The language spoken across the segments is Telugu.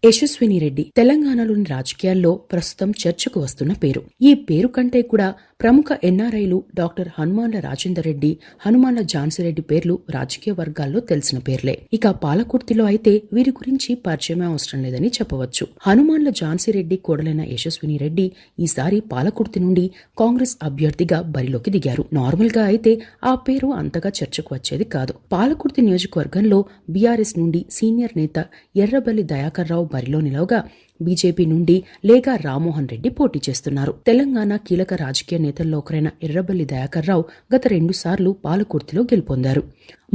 యశస్విని రెడ్డి తెలంగాణలోని రాజకీయాల్లో ప్రస్తుతం చర్చకు వస్తున్న పేరు. ఈ పేరు కంటే కూడా ప్రముఖ ఎన్ఆర్ఐలు డాక్టర్ హనుమాన్ల రాజేందర్ రెడ్డి, హనుమాన్ల ఝాన్సీరెడ్డి పేర్లు రాజకీయ వర్గాల్లో తెలిసిన పేర్లే. ఇక పాలకుర్తిలో అయితే వీరి గురించి పరిచయమే అవసరం లేదని చెప్పవచ్చు. హనుమాన్ల ఝాన్సీరెడ్డి కోడలైన యశస్విని రెడ్డి ఈసారి పాలకుర్తి నుండి కాంగ్రెస్ అభ్యర్థిగా బరిలోకి దిగారు. నార్మల్ గా అయితే ఆ పేరు అంతగా చర్చకు వచ్చేది కాదు. పాలకుర్తి నియోజకవర్గంలో బీఆర్ఎస్ నుండి సీనియర్ నేత ఎర్రబెల్లి దయాకర్ రావు బరిలో నిలవగా బీజేపీ నుండి లేగా రామ్మోహన్ రెడ్డి పోటీ చేస్తున్నారు. తెలంగాణ కీలక రాజకీయ నేతల్లో ఒకరైన ఎర్రబెల్లి దయాకర్ రావు గత 2 సార్లు పాలకుర్తిలో గెలుపొందారు.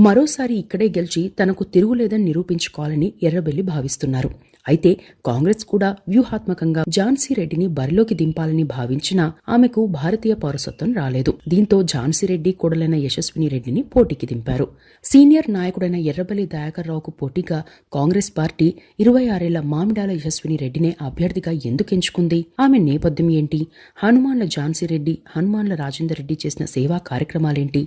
మరోసారి ఇక్కడే గెలిచి తనకు తిరుగులేదని నిరూపించుకోవాలని ఎర్రబెల్లి భావిస్తున్నారు. అయితే కాంగ్రెస్ కూడా వ్యూహాత్మకంగా ఝాన్సీరెడ్డిని బరిలోకి దింపాలని భావించినా ఆమెకు భారతీయ పౌరసత్వం రాలేదు. దీంతో ఝాన్సీరెడ్డి కోడలైన యశస్విని రెడ్డిని పోటీకి దింపారు. సీనియర్ నాయకుడైన ఎర్రబెల్లి దయాకర్ రావుకు పోటీగా కాంగ్రెస్ పార్టీ 26 ఏళ్ల మామిడాల యశస్విని రెడ్డినే అభ్యర్థిగా ఎందుకు ఎంచుకుంది? ఆమె నేపథ్యం ఏంటి? హనుమాన్ల ఝాన్సీరెడ్డి, హనుమాన్ల రాజేందర్ రెడ్డి చేసిన సేవా కార్యక్రమాలేంటి?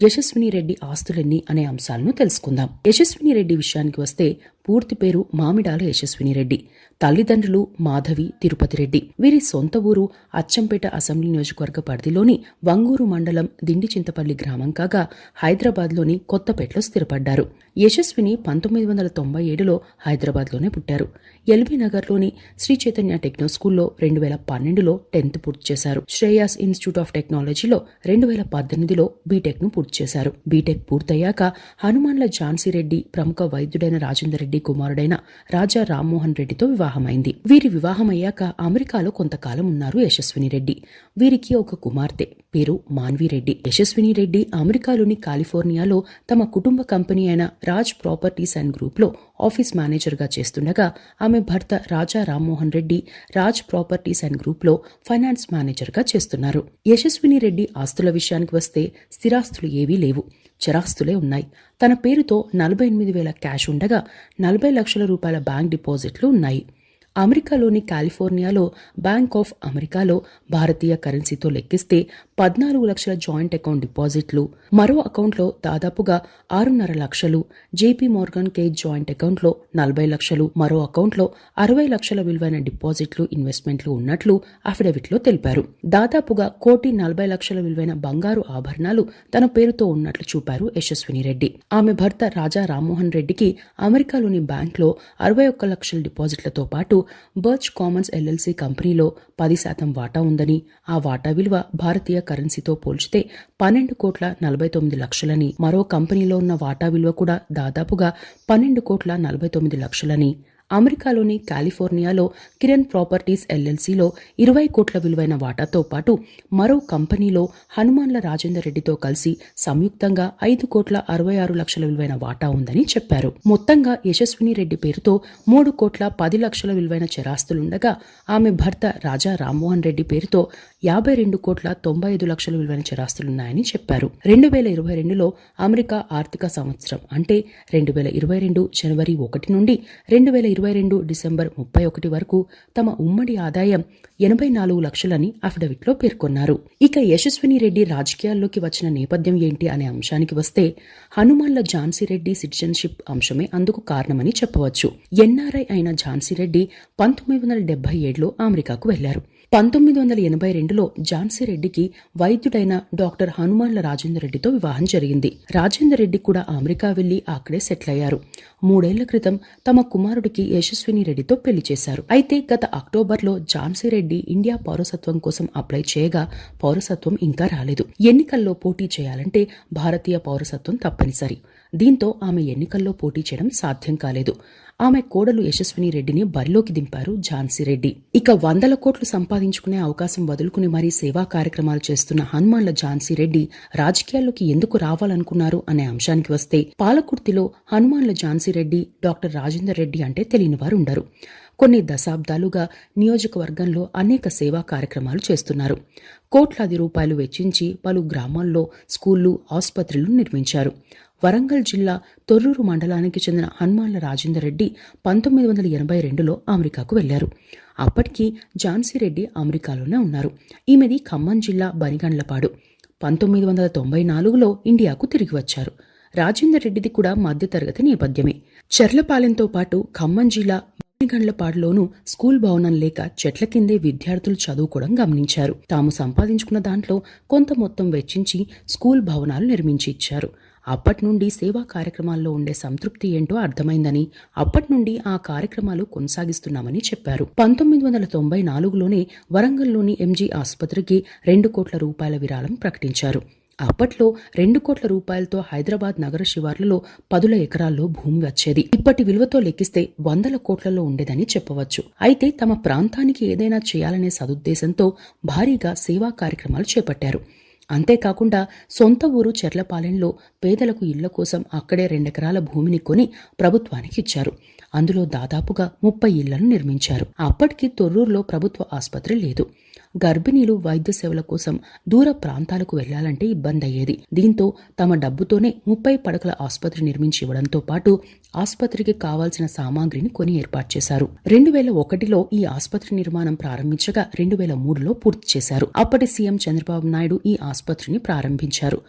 యశస్విని రెడ్డి ఆస్తులెన్ని అనే అంశాలను తెలుసుకుందాం. యశస్విని రెడ్డి విషయానికి వస్తే పూర్తి పేరు మామిడాల యశస్విని రెడ్డి. తల్లిదండ్రులు మాధవి, తిరుపతి రెడ్డి. వీరి సొంత ఊరు అచ్చంపేట అసెంబ్లీ నియోజకవర్గ పరిధిలోని వంగూరు మండలం దిండిచింతపల్లి గ్రామం కాగా హైదరాబాద్లోని కొత్తపేటలో స్థిరపడ్డారు. యశస్విని 1997లో హైదరాబాద్లోనే పుట్టారు. ఎల్బీ నగర్లోని శ్రీ చైతన్య టెక్నో స్కూల్లో 2012లో 10th పూర్తి చేశారు. శ్రేయాస్ ఇన్స్టిట్యూట్ ఆఫ్ టెక్నాలజీలో 2018లో బీటెక్ ను పూర్తి చేశారు. బీటెక్ పూర్తయ్యాక హనుమాన్ల ఝాన్సీరెడ్డి ప్రముఖ వైద్యుడైన రాజేందర్ రెడ్డి కుమారుడైన రాజా రామ్మోహన్ రెడ్డితో వివాహమైంది. వీరి వివాహమయ్యాక అమెరికాలో కొంతకాలం ఉన్నారు యశస్విని రెడ్డి. వీరికి ఒక కుమార్తె, పేరు మాన్వీరెడ్డి. యశస్విని రెడ్డి అమెరికాలోని కాలిఫోర్నియాలో తమ కుటుంబ కంపెనీ అయిన రాజ్ ప్రాపర్టీస్ అండ్ గ్రూప్ లో ఆఫీస్ మేనేజర్ గా చేస్తుండగా ఆమె భర్త Raja Rammohan Reddy Raj properties and group లో ఫైనాన్స్ మేనేజర్ గా చేస్తున్నారు. యశస్విని రెడ్డి ఆస్తుల విషయానికి వస్తే స్థిరాస్తులు ఏవీ లేవు, చరాస్తులే ఉన్నాయి. తన పేరుతో 48,000 క్యాష్ ఉండగా 40 లక్షల రూపాయల బ్యాంక్ డిపాజిట్లు ఉన్నాయి. అమెరికాలోని కాలిఫోర్నియాలో బ్యాంక్ ఆఫ్ అమెరికాలో భారతీయ కరెన్సీతో లెక్కిస్తే 14 లక్షల జాయింట్ అకౌంట్ డిపాజిట్లు, మరో అకౌంట్లో దాదాపుగా 6.5 లక్షలు, జేపీ మోర్గన్ కేజ్ జాయింట్ అకౌంట్లో 40 లక్షలు, మరో అకౌంట్లో 60 లక్షల విలువైన డిపాజిట్లు, ఇన్వెస్ట్మెంట్లు ఉన్నట్లు అఫిడవిట్లో తెలిపారు. దాదాపుగా 1,40,00,000 విలువైన బంగారు ఆభరణాలు తన పేరుతో ఉన్నట్లు చూపారు యశస్విని రెడ్డి. ఆమె భర్త రాజా రామ్మోహన్ రెడ్డికి అమెరికాలోని బ్యాంక్లో 61 లక్షల డిపాజిట్లతో పాటు బర్చ్ కామన్స్ ఎల్ఎల్సీ కంపెనీలో 10% వాటా ఉందని, ఆ వాటా విలువ భారతీయ కరెన్సీతో పోల్చితే 12,49,00,000ని, మరో కంపెనీలో ఉన్న వాటా విలువ కూడా దాదాపుగా 12,49,00,000ని, అమెరికాలోని కాలిఫోర్నియాలో కిరణ్ ప్రాపర్టీస్ ఎల్ఎల్సీలో 20 కోట్ల విలువైన వాటాతో పాటు మరో కంపెనీలో హనుమాన్ల రాజేందర్ రెడ్డితో కలిసి సంయుక్తంగా 5,66,00,000 విలువైన వాటా ఉందని చెప్పారు. మొత్తంగా యశస్విని రెడ్డి పేరుతో 3,10,00,000 విలువైన చరాస్తులుండగా ఆమె భర్త రాజా రామ్మోహన్ రెడ్డి పేరుతో 52,95,00,000 విలువైన చరాస్తులున్నాయని చెప్పారు. 2022లో అమెరికా ఆర్థిక సంవత్సరం అంటే 2022 జనవరి 1 నుండి 2022 డిసెంబర్ 31 వరకు తమ ఉమ్మడి ఆదాయం 84 లక్షలని అఫిడవిట్లో పేర్కొన్నారు. ఇక యశస్విని రెడ్డి రాజకీయాల్లోకి వచ్చిన నేపథ్యం ఏంటి అనే అంశానికి వస్తే హనుమాన్ల ఝాన్సీరెడ్డి సిటిజన్షిప్ అంశమే అందుకు కారణమని చెప్పవచ్చు. ఎన్ఆర్ఐ అయిన ఝాన్సీరెడ్డి 1977లో అమెరికాకు వెళ్లారు. 1982లో ఝాన్సీరెడ్డికి వైద్యుడైన డాక్టర్ హనుమాన్ల రాజేందర్ రెడ్డితో వివాహం జరిగింది. రాజేందర్ రెడ్డి కూడా అమెరికా వెళ్లి అక్కడే సెటిల్ అయ్యారు. 3 ఏళ్ల క్రితం తమ కుమారుడికి యశస్విని రెడ్డితో పెళ్లి చేశారు. అయితే గత అక్టోబర్లో ఝాన్సీరెడ్డి ఇండియా పౌరసత్వం కోసం అప్లై చేయగా పౌరసత్వం ఇంకా రాలేదు. ఎన్నికల్లో పోటీ చేయాలంటే భారతీయ పౌరసత్వం తప్పనిసరి. దీంతో ఆమె ఎన్నికల్లో పోటీ చేయడం సాధ్యం కాలేదు. ఆమె కోడలు యశస్విని రెడ్డిని బరిలోకి దింపారు ఝాన్సీరెడ్డి. ఇక 100 కోట్లు సంపాదించుకునే అవకాశం వదులుకుని మరీ సేవా కార్యక్రమాలు చేస్తున్న హనుమాన్ల ఝాన్సీరెడ్డి రాజకీయాల్లోకి ఎందుకు రావాలనుకున్నారు అనే అంశానికి వస్తే పాలకుర్తిలో హనుమాన్ల ఝాన్సీరెడ్డి, డాక్టర్ రాజేందర్ రెడ్డి అంటే తెలియని వారు ఉండరు. కొన్ని దశాబ్దాలుగా నియోజకవర్గంలో అనేక సేవా కార్యక్రమాలు చేస్తున్నారు. కోట్లాది రూపాయలు వెచ్చించి పలు గ్రామాల్లో స్కూళ్లు, ఆసుపత్రులు నిర్మించారు. వరంగల్ జిల్లా తొర్రూరు మండలానికి చెందిన హనుమాన్ల రాజేందర్ రెడ్డి 1982లో అమెరికాకు వెళ్లారు. అప్పటికి ఝాన్సీరెడ్డి అమెరికాలోనే ఉన్నారు. ఈమెది ఖమ్మం జిల్లా బనిగండ్లపాడు. 1994లో ఇండియాకు తిరిగి వచ్చారు. రాజేందర్ రెడ్డిది కూడా మధ్యతరగతి నేపథ్యమే. చెర్లపాలెంతో పాటు ఖమ్మం జిల్లా గండ్లపాడులోనూ స్కూల్ భవనం లేక చెట్ల కిందే విద్యార్థులు చదువుకోవడం గమనించారు. తాము సంపాదించుకున్న దాంట్లో కొంత మొత్తం వెచ్చించి స్కూల్ భవనాలు నిర్మించి ఇచ్చారు. అప్పటి నుండి సేవా కార్యక్రమాల్లో ఉండే సంతృప్తి ఏంటో అర్థమైందని, అప్పటి నుండి ఆ కార్యక్రమాలు కొనసాగిస్తున్నామని చెప్పారు. 1994లోనే వరంగల్లోని ఎంజీ ఆసుపత్రికి 2 కోట్ల రూపాయల విరాళం ప్రకటించారు. అప్పట్లో 2 కోట్ల రూపాయలతో హైదరాబాద్ నగర శివార్లలో 10 ఎకరాల్లో భూమి వచ్చేది. ఇప్పటి విలువతో లెక్కిస్తే 100 కోట్లలో ఉండేదని చెప్పవచ్చు. అయితే తమ ప్రాంతానికి ఏదైనా చేయాలనే సదుద్దేశంతో భారీగా సేవా కార్యక్రమాలు చేపట్టారు. అంతేకాకుండా సొంత ఊరు చెర్లపాలెంలో పేదలకు ఇళ్ల కోసం అక్కడే 2 ఎకరాల భూమిని కొని ప్రభుత్వానికి ఇచ్చారు. అందులో దాదాపుగా 30 ఇళ్లను నిర్మించారు. అప్పటికి తొర్రూరులో ప్రభుత్వ ఆసుపత్రి లేదు. గర్భిణీలు వైద్య సేవల కోసం దూర ప్రాంతాలకు వెళ్లాలంటే ఇబ్బంది అయ్యేది. దీంతో తమ డబ్బుతోనే 30 పడకల ఆసుపత్రి నిర్మించి ఇవ్వడంతో పాటు ఆసుపత్రికి కావాల్సిన సామాగ్రిని కొని ఏర్పాటు చేశారు. 2001లో ఈ ఆసుపత్రి నిర్మాణం ప్రారంభించగా 2003లో పూర్తి చేశారు. అప్పటి సీఎం చంద్రబాబు నాయుడు ఈ ఆసుపత్రిని ప్రారంభించారు.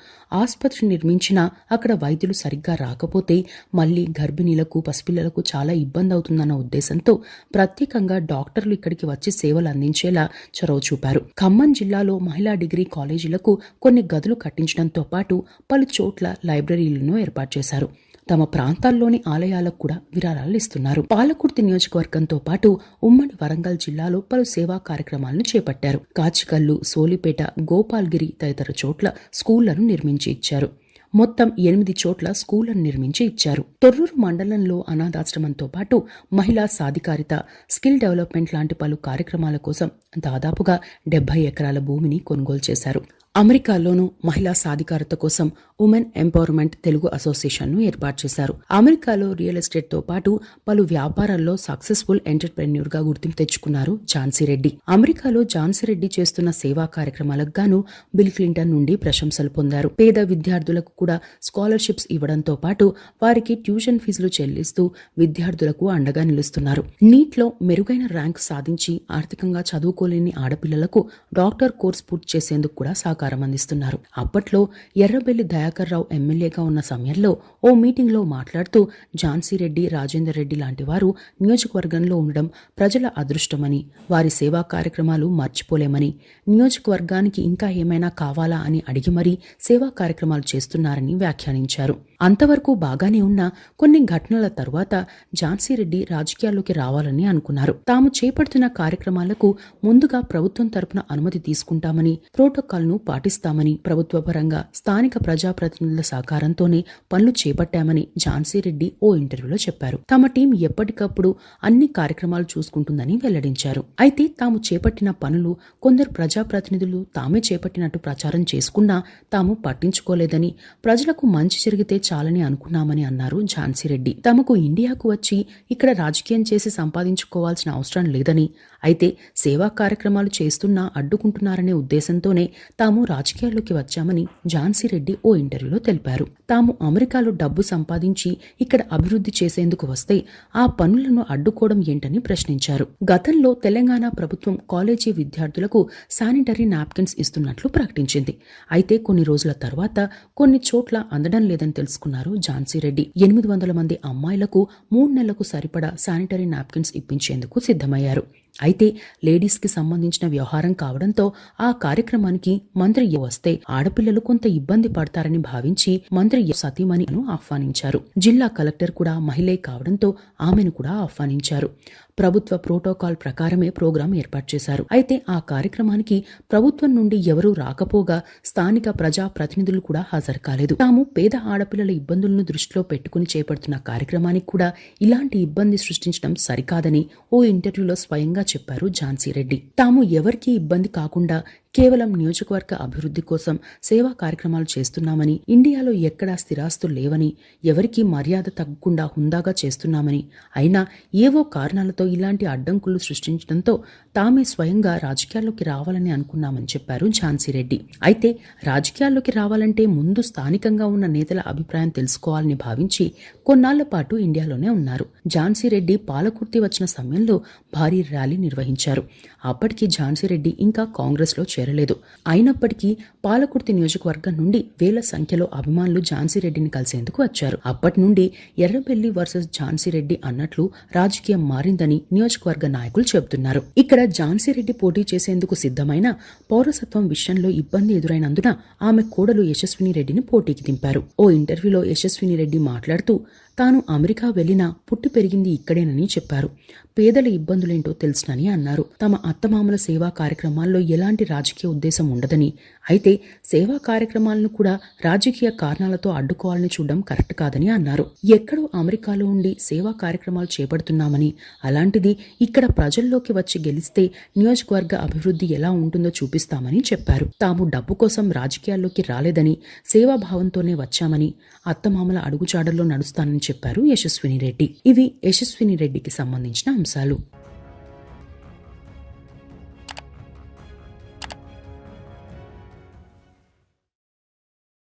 ఆసుపత్రి నిర్మించినా అక్కడ వైద్యులు సరిగ్గా రాకపోతే మళ్లీ గర్భిణీలకు పసిపిల్లలకు చాలా ఇబ్బంది అవుతుందన్న ఉద్దేశంతో ప్రత్యేకంగా డాక్టర్లు ఇక్కడికి వచ్చి సేవలు అందించేలా చొరవ చూపారు. ఖమ్మం జిల్లాలో మహిళా డిగ్రీ కాలేజీలకు కొన్ని గదులు కట్టించడంతో పాటు పలు చోట్ల లైబ్రరీలను ఏర్పాటు చేశారు. తమ ప్రాంతాల్లోని ఆలయాలకు కూడా విరాళాలు ఇస్తున్నారు. పాలకుర్తి నియోజకవర్గంతో పాటు ఉమ్మడి వరంగల్ జిల్లాలో పలు సేవా కార్యక్రమాలను చేపట్టారు. కాచికల్లు, సోలిపేట, గోపాల్గిరి తదితర చోట్ల స్కూళ్లను నిర్మించి ఇచ్చారు. మొత్తం 8 చోట్ల స్కూళ్లను నిర్మించి ఇచ్చారు. తొర్రూరు మండలంలో అనాథాశ్రమంతో పాటు మహిళా సాధికారిత, స్కిల్ డెవలప్మెంట్ లాంటి పలు కార్యక్రమాల కోసం దాదాపుగా 70 ఎకరాల భూమిని కొనుగోలు చేశారు. అమెరికాలోనూ మహిళా సాధికారత కోసం ఉమెన్ ఎంపవర్మెంట్ తెలుగు అసోసియేషన్ను ఏర్పాటు చేశారు. అమెరికాలో రియల్ ఎస్టేట్ తో పాటు పలు వ్యాపారాల్లో సక్సెస్ఫుల్ ఎంటర్ప్రెన్యూర్ గా గుర్తింపు తెచ్చుకున్నారు ఝాన్సీ రెడ్డి. అమెరికాలో ఝాన్సీ రెడ్డి చేస్తున్న సేవా కార్యక్రమాలకు గాను బిల్ క్లింటన్ నుండి ప్రశంసలు పొందారు. పేద విద్యార్థులకు కూడా స్కాలర్షిప్స్ ఇవ్వడంతో పాటు వారికి ట్యూషన్ ఫీజులు చెల్లిస్తూ విద్యార్థులకు అండగా నిలుస్తున్నారు. నీట్లో మెరుగైన ర్యాంక్ సాధించి ఆర్థికంగా చదువుకోలేని ఆడపిల్లలకు డాక్టర్ కోర్స్ పూర్తి చేసేందుకు కూడా సహకారం అందిస్తున్నారు. అప్పట్లో ఎర్రబెల్లి దయాకర్ రావు ఎమ్మెల్యేగా ఉన్న సమయంలో ఓ మీటింగ్ లో మాట్లాడుతూ ఝాన్సీ రెడ్డి, రాజేందర్ రెడ్డి లాంటి వారు నియోజకవర్గంలో ఉండడం ప్రజల అదృష్టమని, వారి సేవా కార్యక్రమాలు మర్చిపోలేమని, నియోజకవర్గానికి ఇంకా ఏమైనా కావాలా అని అడిగి మరీ సేవా కార్యక్రమాలు చేస్తున్నారని వ్యాఖ్యానించారు. అంతవరకు బాగానే ఉన్న కొన్ని ఘటనల తరువాత ఝాన్సీ రెడ్డి రాజకీయాల్లోకి రావాలని అనుకున్నారు. తాము చేపడుతున్న కార్యక్రమాలకు ముందుగా ప్రభుత్వం తరపున అనుమతి తీసుకుంటామని, ప్రోటోకాల్ను పాటిస్తామని, ప్రభుత్వ పరంగా స్థానిక ప్రజాప్రతినిధుల సహకారంతోనే పనులు చేపట్టామని ఝాన్సీ రెడ్డి ఓ ఇంటర్వ్యూలో చెప్పారు. తమ టీం ఎప్పటికప్పుడు అన్ని కార్యక్రమాలు చూసుకుంటుందని వెల్లడించారు. అయితే తాము చేపట్టిన పనులు కొందరు ప్రజాప్రతినిధులు తామే చేపట్టినట్టు ప్రచారం చేసుకున్నా తాము పట్టించుకోలేదని, ప్రజలకు మంచి జరిగితే చాలని అనుకున్నామని అన్నారు ఝాన్సీ రెడ్డి. తమకు ఇండియాకు వచ్చి ఇక్కడ రాజకీయం చేసి సంపాదించుకోవాల్సిన అవసరం లేదని, అయితే సేవా కార్యక్రమాలు చేస్తున్నా అడ్డుకుంటున్నారనే ఉద్దేశంతోనే తాము రాజకీయాల్లోకి వచ్చామని ఝాన్సీ రెడ్డి ఓ ఇంటర్వ్యూలో తెలిపారు. తాము అమెరికాలో డబ్బు సంపాదించి ఇక్కడ అభివృద్ధి చేసేందుకు వస్తే ఆ పనులను అడ్డుకోవడం ఏంటని ప్రశ్నించారు. గతంలో తెలంగాణ ప్రభుత్వం కాలేజీ విద్యార్థులకు శానిటరీ నాప్కిన్స్ ఇస్తున్నట్లు ప్రకటించింది. అయితే కొన్ని రోజుల తర్వాత కొన్ని చోట్ల అందడం లేదని తెలుసుకున్నారు ఝాన్సీ రెడ్డి. 800 మంది అమ్మాయిలకు 3 నెలలకు సరిపడా శానిటరీ నాప్కిన్స్ ఇప్పించేందుకు సిద్ధమయ్యారు. అయితే లేడీస్ కి సంబంధించిన వ్యవహారం కావడంతో ఆ కార్యక్రమానికి మంత్రి వస్తే ఆడపిల్లలు కొంత ఇబ్బంది పడతారని భావించి మంత్రి సతీమణిను ఆహ్వానించారు. జిల్లా కలెక్టర్ కూడా మహిళే కావడంతో ఆమెను కూడా ఆహ్వానించారు. ప్రభుత్వ ప్రోటోకాల్ ప్రకారమే ప్రోగ్రాం ఏర్పాటు చేశారు. అయితే ఆ కార్యక్రమానికి ప్రభుత్వం నుండి ఎవరూ రాకపోగా స్థానిక ప్రజా ప్రతినిధులు కూడా హాజరు కాలేదు. తాము పేద ఆడపిల్లల ఇబ్బందులను దృష్టిలో పెట్టుకుని చేపడుతున్న కార్యక్రమానికి కూడా ఇలాంటి ఇబ్బంది సృష్టించడం సరికాదని ఓ ఇంటర్వ్యూలో స్వయంగా చెప్పారు ఝాన్సీ రెడ్డి. తాము ఎవరికీ ఇబ్బంది కాకుండా కేవలం నియోజకవర్గ అభివృద్ధి కోసం సేవా కార్యక్రమాలు చేస్తున్నామని, ఇండియాలో ఎక్కడా స్థిరాస్తులు లేవని, ఎవరికీ మర్యాద తగ్గకుండా హుందాగా చేస్తున్నామని, అయినా ఏవో కారణాలతో ఇలాంటి అడ్డంకులు సృష్టించడంతో తామే స్వయంగా రాజకీయాల్లోకి రావాలని అనుకున్నామని చెప్పారు ఝాన్సీ రెడ్డి. అయితే రాజకీయాల్లోకి రావాలంటే ముందు స్థానికంగా ఉన్న నేతల అభిప్రాయం తెలుసుకోవాలని భావించి కొన్నాళ్ల పాటు ఇండియాలోనే ఉన్నారు. ఝాన్సీ రెడ్డి పాలకుర్తి వచ్చిన సమయంలో భారీ ర్యాలీ నిర్వహించారు. అప్పటికి ఝాన్సీ రెడ్డి ఇంకా కాంగ్రెస్ లో చేరలేదు. అయినప్పటికీ పాలకుర్తి నియోజకవర్గం నుండి వేల సంఖ్యలో అభిమానులు ఝాన్సీరెడ్డిని కలిసేందుకు వచ్చారు. అప్పటి నుండి ఎర్రబెల్లి వర్సెస్ ఝాన్సీరెడ్డి అన్నట్లు రాజకీయం మారిందని నియోజకవర్గ నాయకులు చెబుతున్నారు. ఇక్కడ ఝాన్సీరెడ్డి పోటీ చేసేందుకు సిద్ధమైన పౌరసత్వం విషయంలో ఇబ్బంది ఎదురైనందున ఆమె కోడలు యశస్విని రెడ్డిని పోటీకి దింపారు. ఓ ఇంటర్వ్యూలో యశస్విని రెడ్డి మాట్లాడుతూ తాను అమెరికా వెళ్లినా పుట్టి పెరిగింది ఇక్కడేనని చెప్పారు. పేదల ఇబ్బందులేంటో తెలుసునని అన్నారు. తమ అత్తమామల సేవా కార్యక్రమాల్లో ఎలాంటి రాజకీయ ఉద్దేశం ఉండదని, అయితే సేవా కార్యక్రమాలను కూడా రాజకీయ కారణాలతో అడ్డుకోవాలని చూడడం కరెక్ట్ కాదని అన్నారు. ఎక్కడో అమెరికాలో ఉండి సేవా కార్యక్రమాలు చేపడుతున్నామని, అలాంటిది ఇక్కడ ప్రజల్లోకి వచ్చి గెలిస్తే నియోజకవర్గ అభివృద్ధి ఎలా ఉంటుందో చూపిస్తామని చెప్పారు. తాము డబ్బు కోసం రాజకీయాల్లోకి రాలేదని, సేవాభావంతోనే వచ్చామని, అత్తమామల అడుగుజాడల్లో నడుస్తానని చెప్పారు యశస్విని రెడ్డి. ఇవి యశస్విని రెడ్డికి సంబంధించిన అంశాలు.